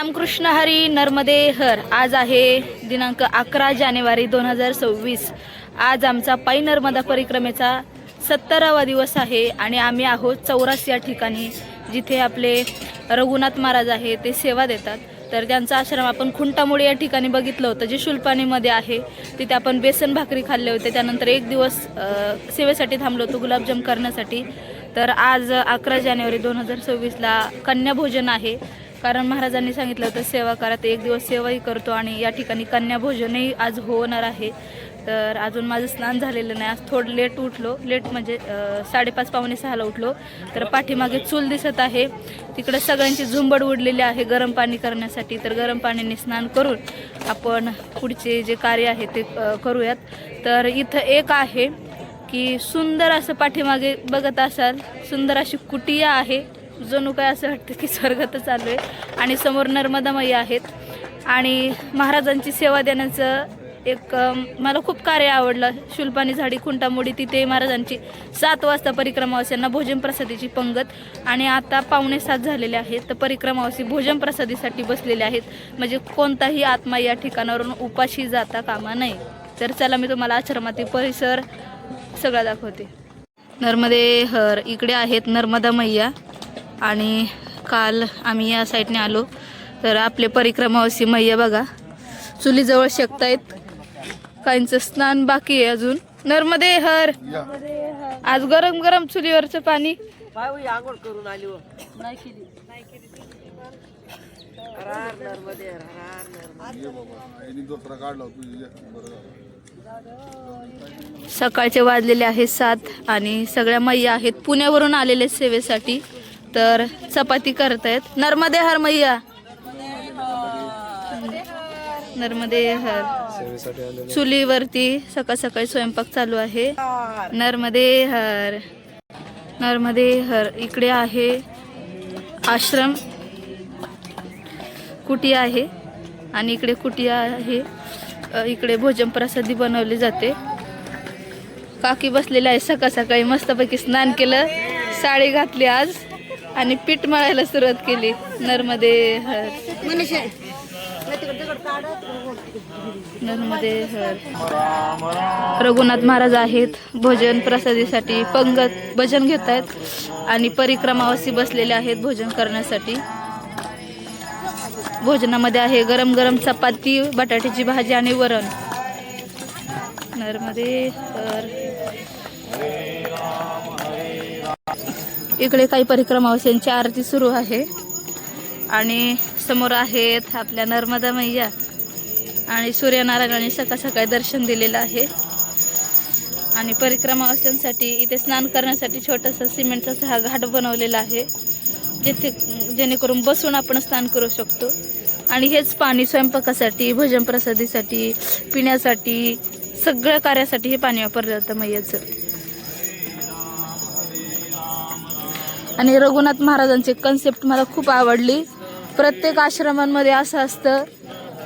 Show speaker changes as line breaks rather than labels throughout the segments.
रामकृष्ण हरी नर्मदे हर। आज आहे दिनांक 11 जानेवारी 2026। आज आमचा पायी नर्मदा परिक्रमेचा 70वा दिवस आहे आणि आम्ही आहोत चौरास या ठिकाणी, जिथे आपले रघुनाथ महाराज आहे ते सेवा देतात। तर त्यांचा आश्रम आपण खुंटामोडी या ठिकाणी बघितलं होतं, जे शुलपाणीमध्ये आहे। तिथे आपण बेसन भाकरी खाल्ले होते। त्यानंतर एक दिवस सेवेसाठी थांबलो होतो, गुलाबजाम करण्यासाठी। तर आज 11 जानेवारी 2026ला कन्या भोजन आहे, कारण महाराजांनी सांगितलं होतं सेवा करा। तर एक दिवस सेवाही करतो आणि या ठिकाणी कन्या भोजनही आज होणार आहे। तर अजून माझं स्नान झालेलं नाही, आज थोडं लेट उठलो, लेट म्हणजे 5:30 पावणे 6ला उठलो। तर पाठीमागे चूल दिसत आहे, तिकडे सगळ्यांची झुंबड उडलेली आहे गरम पाणी करण्यासाठी। तर गरम पाण्याने स्नान करून आपण पुढचे जे कार्य आहे ते करूयात। तर इथं एक आहे की सुंदर असं पाठीमागे बघत असाल, सुंदर अशी कुटिया आहे, जणू काय असं वाटतं की स्वर्गात चालू आहे। आणि समोर नर्मदा मैया आहेत आणि महाराजांची सेवा देण्याचं एक मला खूप कार्य आवडलं। शुलपाणी झाडी खुंटामोडी, तिथे महाराजांची 7 वाजता परिक्रमावास्यांना भोजन प्रसादीची पंगत आणि आता 6:45 झालेले आहेत। तर परिक्रमावासी भोजन प्रसादीसाठी बसलेले आहेत, म्हणजे कोणताही आत्मा या ठिकाणावरून उपाशी जाता कामा नये। तर चला मी तुम्हाला आश्रमातील परिसर सगळा दाखवते। नर्मदे हर, इकडे आहेत नर्मदा मैया आणि काल आम्ही या साईडने आलो। तर आपले परिक्रमावासी मैया बघा चुलीजवळ शेकतायत, काहींचं स्नान बाकी आहे अजून। नर्मदे हर, आज गरम गरम चुलीवरचं पाणी
आंघोळ करून आली हो नाही केली
सकाळचे वाजलेले आहेत 7 आणि सगळ्या मैया आहेत पुण्यावरून आलेले सेवेसाठी। तर चपाती करतायत। नर्मदे हर मैया, नर्मदे हर। चुलीवरती सकाळ सकाळी स्वयंपाक चालू आहे। नर्मदे हर, नर्मदे हर। इकडे आहे आश्रम, कुटिया आहे आणि इकडे कुटिया आहे। इकडे भोजन प्रसादी बनवली जाते। काकी बसलेले आहे, सकाळ सकाळी मस्तपैकी स्नान केलं, साडी घातली आज आणि पीठ मळायला सुरुवात केली। नर्मदे हर, नर्मदे हर। रघुनाथ महाराज आहेत, भोजन प्रसादीसाठी पंगत भजन घेत आहेत आणि परिक्रमावासी बसलेले आहेत भोजन करण्यासाठी। भोजनामध्ये आहे गरम गरम चपाती, बटाट्याची भाजी आणि वरण। नर्मदे हर। इकडे काही परिक्रमावासींची आरती सुरू आहे आणि समोर आहेत आपल्या नर्मदा मैया आणि सूर्यनारायणाने सकाळ सकाळी दर्शन दिलेलं आहे। आणि परिक्रमावासींसाठी इथे स्नान करण्यासाठी छोटासा सिमेंटचा हा घाट बनवलेला आहे, जिथे जेणेकरून बसून आपण स्नान करू शकतो। आणि हेच पाणी स्वयंपाकासाठी, भोजन प्रसादीसाठी, पिण्यासाठी, सगळ्या कार्यासाठी हे पाणी वापरलं जातं मैयाचं। आणि रघुनाथ महाराजांची कन्सेप्ट मला खूप आवडली। प्रत्येक आश्रमांमध्ये असं असतं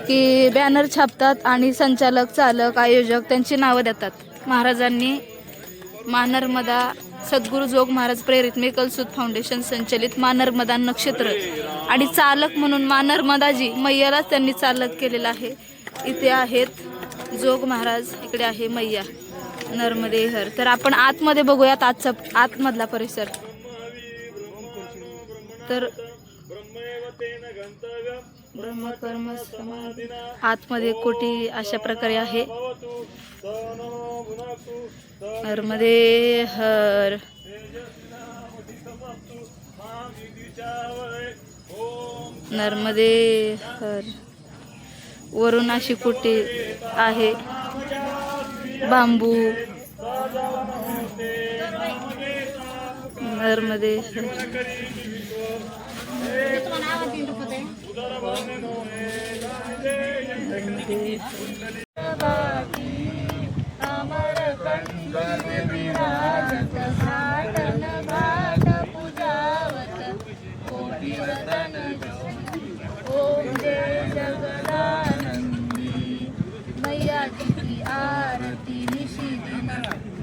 की बॅनर छापतात आणि संचालक, चालक, आयोजक त्यांची नावं देतात। महाराजांनी मा नर्मदा सद्गुरू जोग महाराज प्रेरित मेकलसूत फाउंडेशन संचलित मा नर्मदा नक्षत्र आणि चालक म्हणून मा नर्मदाजी मैयालाच त्यांनी चालक केलेलं आहे। इथे आहेत जोग महाराज, इकडे आहे मैया। नर्मदे हर। तर आपण आतमध्ये बघूयात आजचा आतमधला परिसर। तर ब्रह्मकर्म आतमध्ये कोटी अशा प्रकारे आहे। नर्मदे हर। नर्मदे हर। वरून अशी कुटी आहे, बांबू। नर्मदे हर।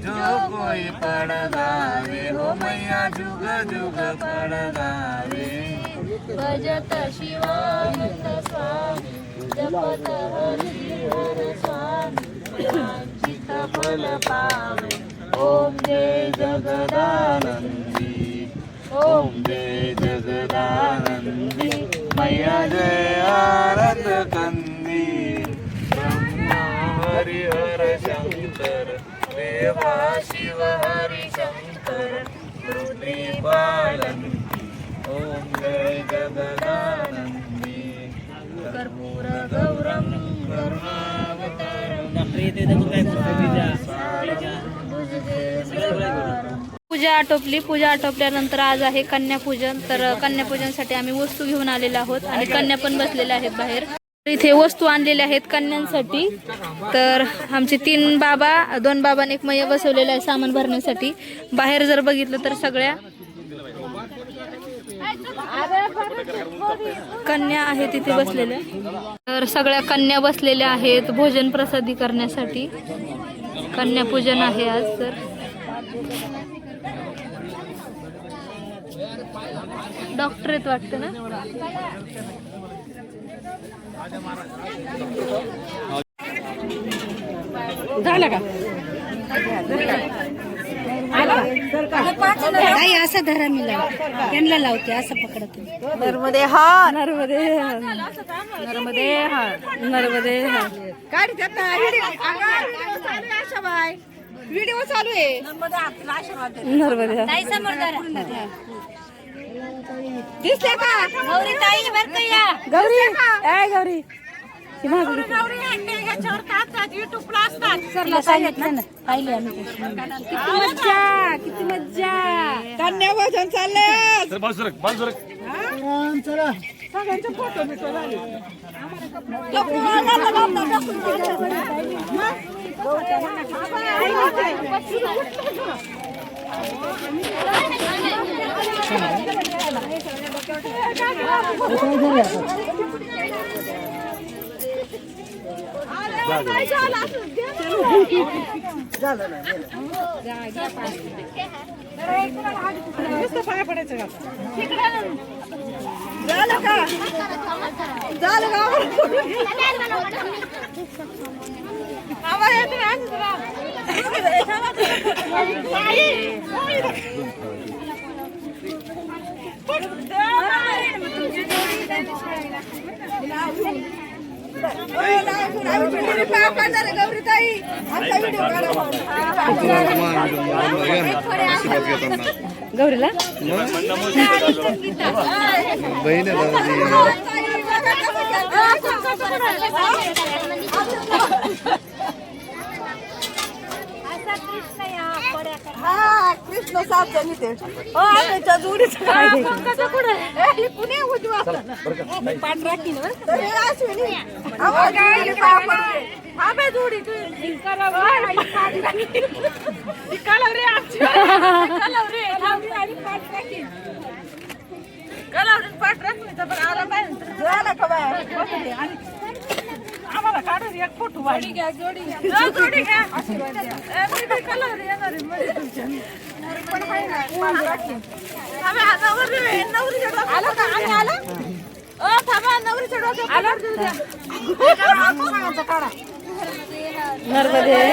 जो कोई पड़ गावे हो मैया जुग जुग पड़ गावे।
भजत शिवामृत
पद हरिहर स्वामी वांछित फल पावे ओम जय जगदानंदी ओम जय जगदानंदी मैया जय आरत कंदी ब्रह्मा हरिहर शंकर देवा शिव हरि शंकर रुद्री पालंती ओम जय जगदानंदी कर्पूर गौरम
पूजा आटोपली. पूजा आटोपल्यानंतर आज आहे कन्यापूजन. तर कन्यापूजनसाठी आम्ही वस्तू घेऊन आलेलो आहोत आणि कन्या पण बसलेल्या आहेत बाहेर. इथे वस्तू आणलेल्या आहेत कन्यांसाठी. तर आमचे 3 बाबा, 2 बाबांनी एक मैया बसवलेला आहे सामान भरण्यासाठी. बाहेर जर बघितलं तर सगळ्या कन्या आहेत तिथे बसलेल्या. तर सगळ्या कन्या बसलेल्या आहेत भोजन प्रसादी करण्यासाठी. कन्यापूजन आहे आज. तर डॉक्टर आहेत वाटतं ना.
झालं का
नाही असं धरा मी त्यांना लावते असं पकडत.
नर्मदे हा
नर्मदे नर्मदे हा नर्मदे हा.
व्हिडिओ चालू आहे.
नर्मदे हा.
दिसले का
गौरी ताई बर का या
गौरी ए गौरी ती मागं घे.
ह्याच्यावर टाकतात युट्यूबला असतात.
सरला सांगितलं ना पाहिले आम्ही.
किती मज्जा किती मज्जा. कन्या भोजन चाललंय. सगळ्यांचे फोटो बिटो झाले. पाया पडायचं का झालं का झालं का आम्हाला येते ना गौरी ताई आमचा व्हिडिओ
गौरीला
बहीण
हा कृष्ण साथ ते आमच्या जोडीचं कुणी उजवा पाठ राखी ना हा बाय जोडी पाठ राखली तर आला झाला का बाय आम्हाला काढून एक फोटो वाढी घ्या जोडी जोडी घ्या कलर येणार पण आला का आम्ही आला थांबा नवरीच्या डोक्यात आला काढा
नर्मदे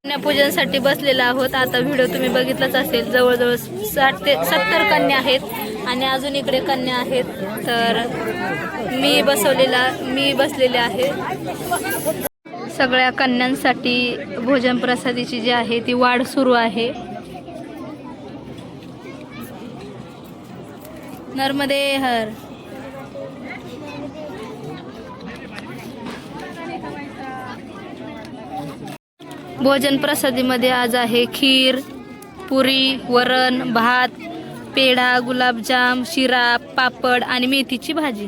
कन्यापूजनसाठी बसलेला आहोत. आता व्हिडिओ तुम्ही बघितलाच असेल. जवळजवळ 60 ते 70 कन्या आहेत आणि अजून इकडे कन्या आहेत. तर मी बसलेले आहे. सगळ्या कन्यांसाठी भोजन प्रसादीची जी आहे ती वाढ सुरू आहे. नर्मदे हर. भोजन प्रसादीमध्ये आज आहे खीर, पुरी, वरण, भात, पेढा, गुलाबजाम, शिरा, पापड आणि मेथीची भाजी.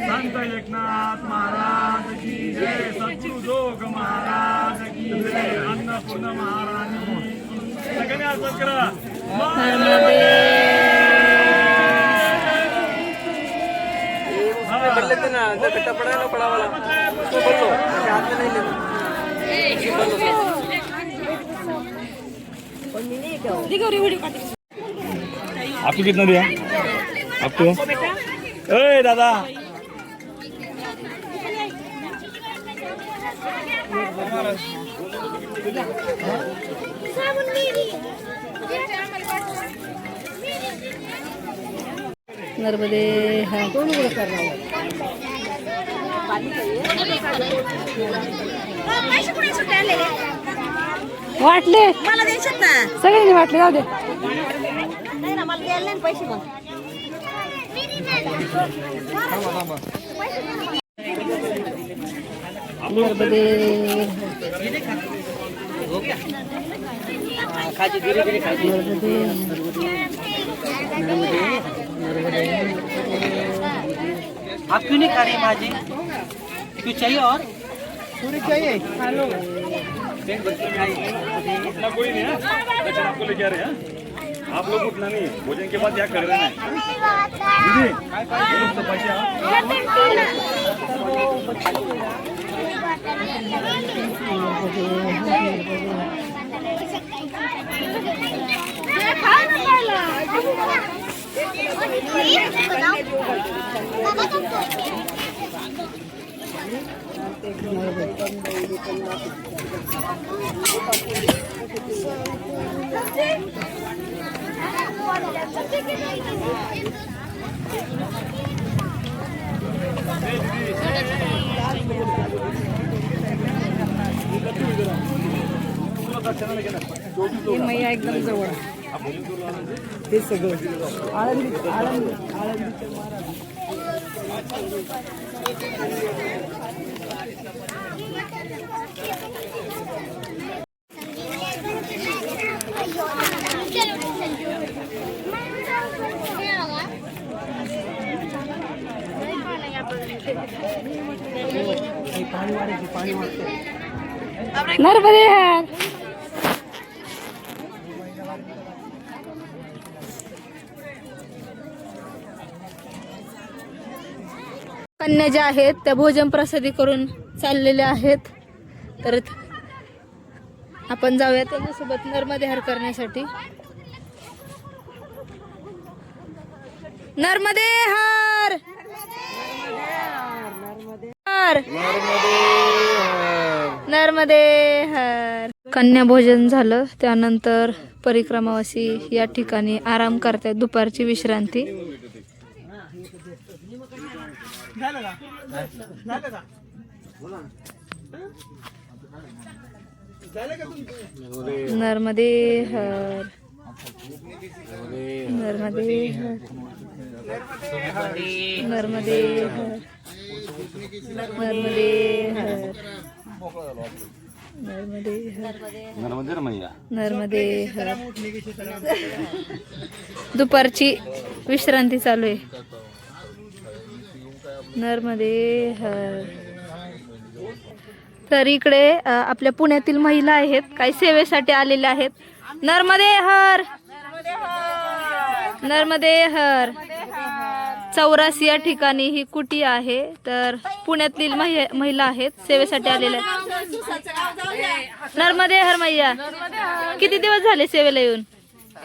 संत एकनाथ महाराज की जय, सद्गुरु जोग महाराज की जय, अन्नपूर्ण महारानी सगळ्यांनी असं करा. आपको कितना दिया आपको? ए दादा
नर्मदे हर.
वाटले
मला द्यायच्यात ना.
सगळ्यांनी वाटले जाऊ दे.
नाही ना, मला द्यायला नाही पैसे मग.
नर्मदे
आप क्यों नहीं खा रही माँ जी? क्यों चाहिए और? पूरी चाहिए।
उठना कोई नहीं है, दक्षिण आपको लेके आ रहे हैं. आप लोग उठना नहीं, भोजन के बाद क्या कर रहे हैं दीदी? ये लोग तो पैसे
मैया एकदम जवळ. ते सगळं आळंदी आळंदी नर्मदे हर.
कन्या ज्या आहेत त्या भोजन प्रसादी करून चाललेल्या आहेत. तर आपण जाऊया त्यांच्यासोबत नर्मदे हर करण्यासाठी. नर्मदे हर हर नर्मदे हर. कन्या भोजन झालं त्यानंतर परिक्रमावासी या ठिकाणी आराम करतात, दुपारची विश्रांती. नर्मदे हर नर्मदे हर नर्मदे हर नर्मदे हर नर्मदे हर नर्मदे हर. दुपारची विश्रांती चालू आहे. नर्मदे हर. तर इकडे आपल्या पुण्यातील महिला आहेत, काही सेवेसाठी आलेल्या आहेत. नर्मदे हर नर्मदे हर. 84 या ठिकाणी ही कुटी आहे. तर पुण्यातील महिला आहेत, सेवेसाठी आलेल्या आहेत. नर्मदे हर मैया. किती दिवस झाले सेवेला येऊन?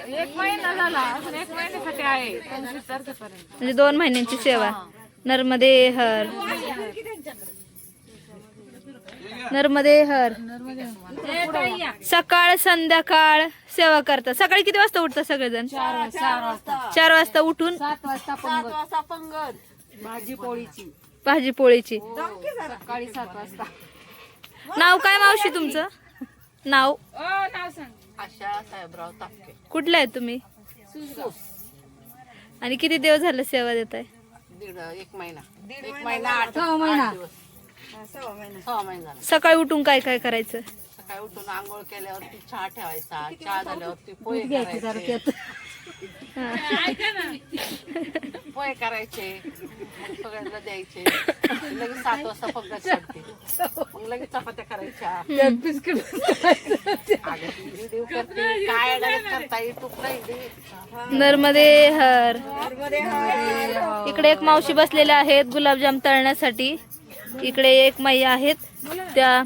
1 महिना झाला, अजून 1 महिन्यासाठी आहे 25 तारखेपर्यंत.
म्हणजे 2 महिन्यांची सेवा. नर्मदे हर नर्मदे हर. सकाळ संध्याकाळ सेवा करतात. सकाळी किती वाजता उठतात सगळेजण? 4 वाजता उठून
7 वाजता पंगत
भाजी पोळीची.
सकाळी 7 वाजता.
नाव काय मावशी तुमचं? नाव
नाव सांग.
आशा साहेबराव तापके.
कुठलं आहे तुम्ही? आणि किती दिवस झाले सेवा देत आहे?
1 महिना 1 महिना 8 दिवस. 6 महिना झाला.
सकाळी उठून काय काय करायचं?
सकाळी उठून आंघोळ केल्यावरती चहा ठेवायचा, चहा झाल्यावरती पोहे करायचे.
पोहे करायचे, मग सगळ्यांना द्यायचे. लगेच 7 वाजता पगड चढते, मग लगेच चपात्या करायच्या. व्हिडिओ करते, काय लगेच करता युट्यूब नाही.
नर्मदे हर. इकडे एक मावशी बसलेल्या आहेत गुलाबजाम तळण्यासाठी. इकडे एक मैया आहेत, त्या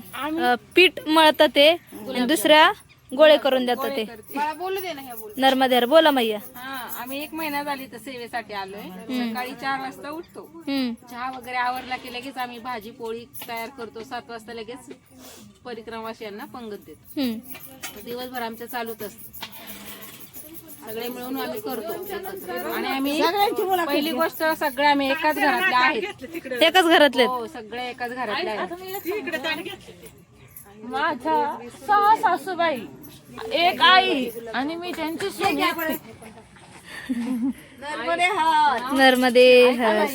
पीठ मळतात ते आणि दुसऱ्या गोळे करून देतात ते.
मला बोलू दे ना. ह्या बोल.
नर्मदे हर. बोला मैया.
आम्ही 1 महिना झाली तर सेवेसाठी आलोय. सकाळी 4 वाजता उठतो, चहा वगैरे आवरला की लगेच आम्ही भाजी पोळी तयार करतो. 7 वाजता लगेच परिक्रमावासियांना पंगत देतो. दिवसभर आमचं चालूच असतं. सगळे मिळून आम्ही करतो. आणि आम्ही पहिली गोष्ट सगळे आम्ही एकाच घरातले आहेत.
एकाच घरातले.
हो, सगळे एकाच घरातले आहेत. माझ्या 6 सासूबाई, एक आई आणि मी त्यांची सून.
नर्मदे हर.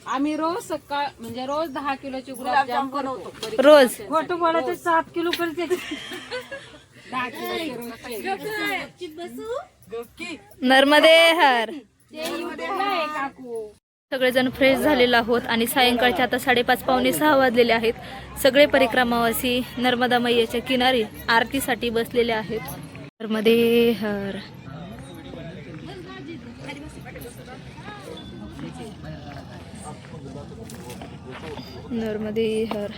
आम्ही रोज सकाळ म्हणजे रोज 10 किलोचे गुलाबजाम बनवतो.
रोज.
फोटो बोलायचे 7 किलो करते. 10
नर्मदे हर.
काकू.
सगळेजण फ्रेश झालेलो आहोत आणि सायंकाळचे आता 5:30 पावणे 6 वाजलेले आहेत. सगळे परिक्रमावासी नर्मदा मैयाच्या किनारी आरतीसाठी बसलेले आहेत. नर्मदे हर. नर्मदे हर.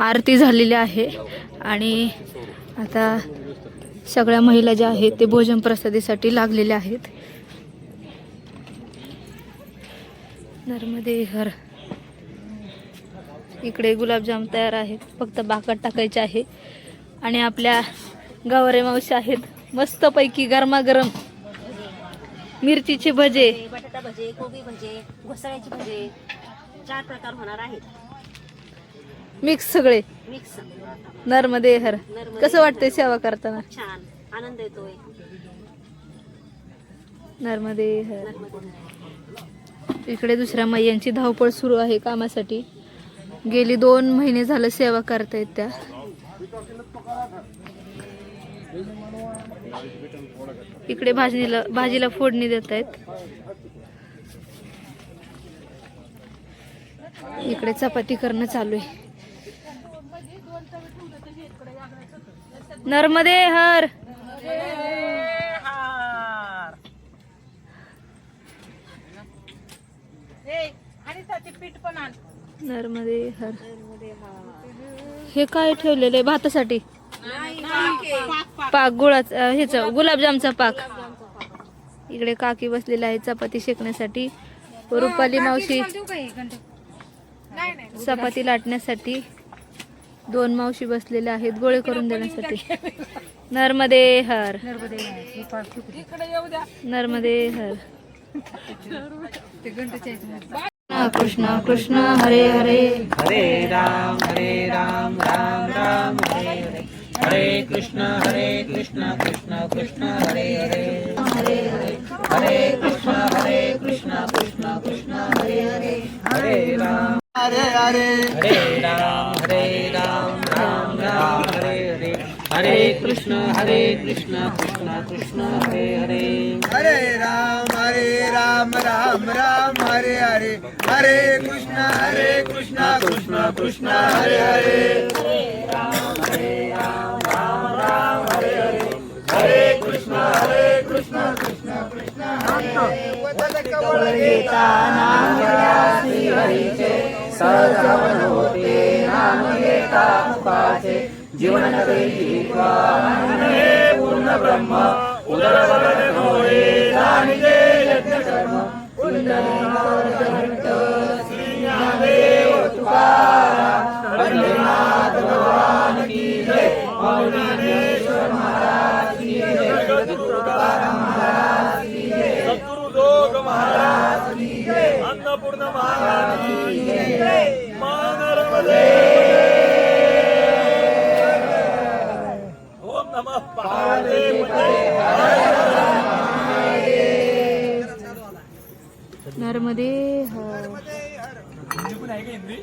आरती झालेली आहे आणि आता सगळ्या महिला ज्या आहेत ते भोजन प्रसादीसाठी लागलेल्या आहेत. नर्मदे हर. इकडे गुलाबजाम तयार आहेत, फक्त बाकड टाकायचे आहे. आणि आपल्या गवारे मावशी आहेत मस्तपैकी गरमागरम मिरचीचे भजे,
बटाटा भजे, कोबी भजे, घोसाळ्याचे भजे, 4 प्रकार होणार आहेत.
मिक्स सगळे.
मिक्स
नर्मदे हर. कसं वाटतंय सेवा करताना?
छान आनंद येतोय.
नर्मदे हर. इकडे दुसऱ्या मैयांची धावपळ सुरू आहे कामासाठी. गेली 2 महिने झालं सेवा करतायत त्या. इकडे भाजीला फोडणी देत आहेत. इकडे चपाती करणं चालू आहे. नर्मदे हर. नर्मदे हर. हे काय ठेवलेलं आहे भातासाठी? पाक गुळाचा, ह्याचा गुलाबजामचा पाक. इकडे काकी बसलेला आहे चपाती शेकण्यासाठी. रुपाली मावशी चपाती लाटण्यासाठी. 2 मावशी बसलेल्या आहेत गोळे करून देण्यासाठी. नर्मदे हर. नर्मदे हर. कृष्ण कृष्ण हरे हरे.
हरे राम राम राम हरे हरे. हरे कृष्ण कृष्ण कृष्ण हरे हरे. हरे हरे. हरे कृष्ण कृष्ण कृष्ण हरे हरे. हरे राम हरे राम राम राम हरे हरे. हरे कृष्ण कृष्ण कृष्ण हरे हरे.
हरे राम राम राम हरे हरे. हरे कृष्ण कृष्ण कृष्ण हरे हरे. हरे राम राम हरे हरे. हरे कृष्ण कृष्ण कृष्ण हरे हरे. कवळ घेता नाम घ्या श्री हरीचे. सहज होते नाम घेता मुखाचे. जीवन करी पूर्ण ब्रह्म. उदर वदन होय जाणिते यज्ञ कर्म. पुंडलिक श्री ज्ञानदेव तुकाराम. पंढरीनाथ भगवान की जय. ज्ञानेश्वर महाराज की जय. तुकाराम महाराज की जय.
सद्गुरु जोग महाराज की जय. अन्नपूर्ण महाराज की जय. मां नर्मदे. ओम नमः पार्वती.
नर्मदे हर.
हिंदी पण आहे का हिंदी?